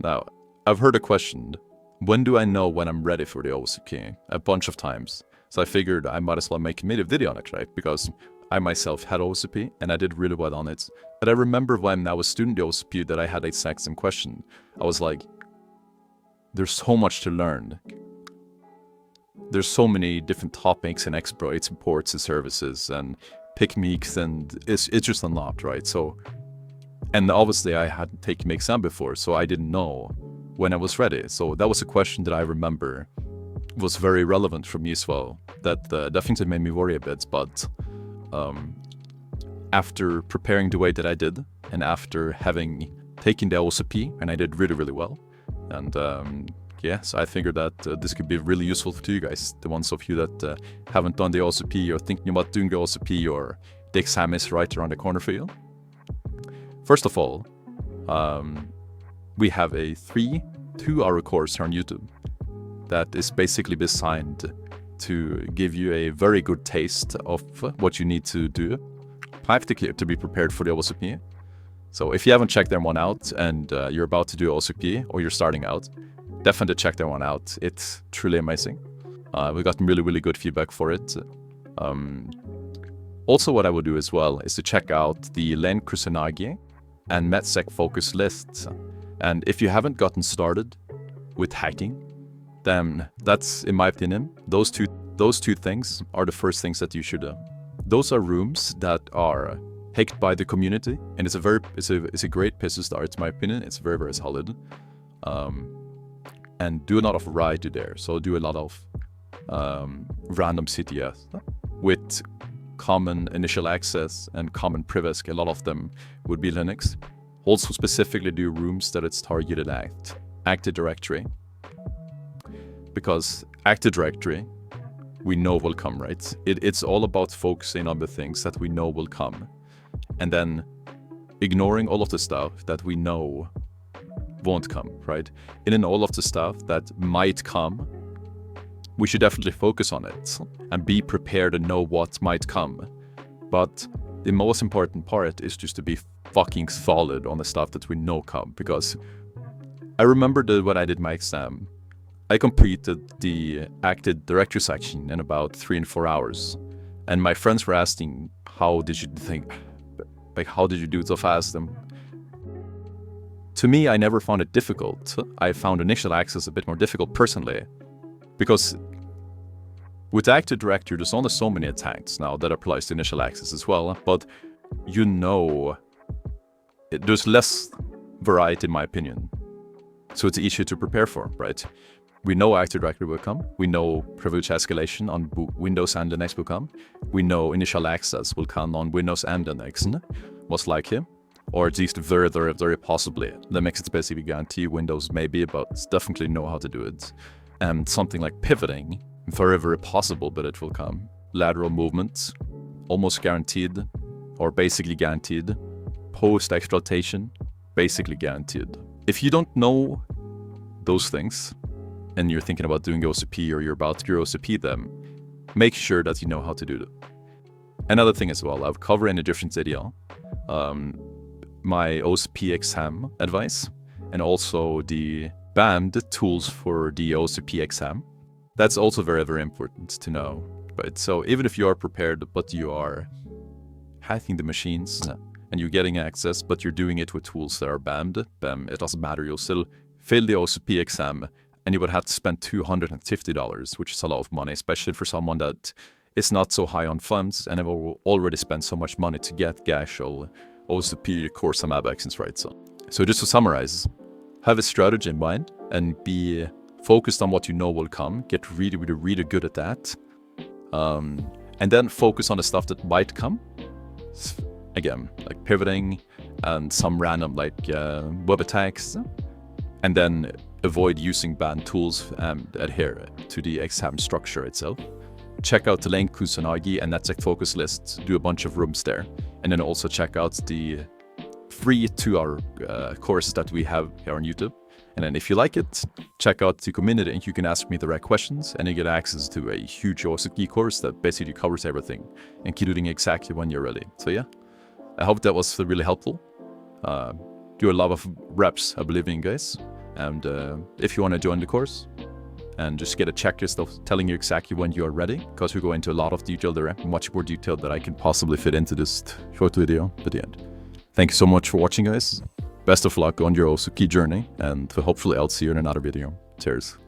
Now, I've heard a question, when do I know when I'm ready for the OSCP? A bunch of times. So I figured I might as well make a video on it, right? Because I myself had OSCP and I did really well on it. But I remember when I was studying the OSCP that I had the exact same question. I was like, there's so much to learn. There's so many different topics and exploits, ports and services and techniques, and it's just a lot, right? So, and obviously I hadn't taken the exam before, so I didn't know when I was ready. So that was a question that I remember was very relevant for me as well. That definitely made me worry a bit, but after preparing the way that I did, and after having taken the OSCP, and I did really, really well, and yeah, so I figured that this could be really useful to you guys, the ones of you that haven't done the OSCP or thinking about doing the OSCP, or the exam is right around the corner for you. First of all, we have a 2-hour course here on YouTube that is basically designed to give you a very good taste of what you need to do practically to be prepared for the OSCP. So if you haven't checked that one out and you're about to do OSCP or you're starting out, definitely check that one out. It's truly amazing. We got really, really good feedback for it. Also, what I would do as well is to check out the Len Kusanagi and MedSec focus lists. And if you haven't gotten started with hacking, then that's, in my opinion, those two things are the first things that you should do. Those are rooms that are hacked by the community, and it's a great place to start, in my opinion. It's very, very solid. And do a lot of variety there. So do a lot of random CTS with common initial access and common privacy. A lot of them would be Linux. Also specifically do rooms that it's targeted at Active Directory. Because Active Directory, we know will come, right? It's all about focusing on the things that we know will come. And then ignoring all of the stuff that we know won't come, right? And in all of the stuff that might come, we should definitely focus on it and be prepared and know what might come. But the most important part is just to be fucking solid on the stuff that we know come. Because I remember that when I did my exam, I completed the Active Directory section in about 3 and 4 hours. And my friends were asking, how did you think, like, how did you do it so fast? And to me, I never found it difficult. I found initial access a bit more difficult personally, because with Active Directory, there's only so many attacks now that applies to initial access as well, but you know, there's less variety in my opinion. So it's easier to prepare for, right? We know Active Directory will come. We know privilege escalation on Windows and Linux will come. We know initial access will come on Windows and Linux, most likely. Or at least very, very, very possibly. That makes it basically guarantee Windows maybe, but definitely know how to do it. And something like pivoting, very, very possible, but it will come. Lateral movements, almost guaranteed, or basically guaranteed. Post-exploitation, basically guaranteed. If you don't know those things, and you're thinking about doing OSCP or you're about to do OSCP them, make sure that you know how to do them. Another thing as well, I've covered in a different video, my OSCP exam advice, and also the banned tools for the OSCP exam. That's also very, very important to know. Right? So even if you are prepared, but you are hacking the machines and you're getting access, but you're doing it with tools that are banned, it doesn't matter. You'll still fail the OSCP exam, and you would have to spend $250, which is a lot of money, especially for someone that is not so high on funds and have already spent so much money to get the actual OSCP course and lab actions, right? So just to summarize, have a strategy in mind and be focused on what you know will come. Get really, really, really good at that. And then focus on the stuff that might come. Again, like pivoting and some random like web attacks. And then avoid using banned tools and adhere to the exam structure itself. Check out the Len Kusanagi and NetSec focus list, do a bunch of rooms there. And then also check out the free 2-hour course that we have here on YouTube. And then if you like it, check out the community and you can ask me the right questions and you get access to a huge OSCP course that basically covers everything, including exactly when you're ready. So yeah, I hope that was really helpful. Do a lot of reps, I believe in you guys. And if you want to join the course and just get a checklist of telling you exactly when you are ready, because we go into a lot of detail there, much more detail that I can possibly fit into this short video at the end. Thank you so much for watching, guys. Best of luck on your OSCP journey, and hopefully I'll see you in another video. Cheers.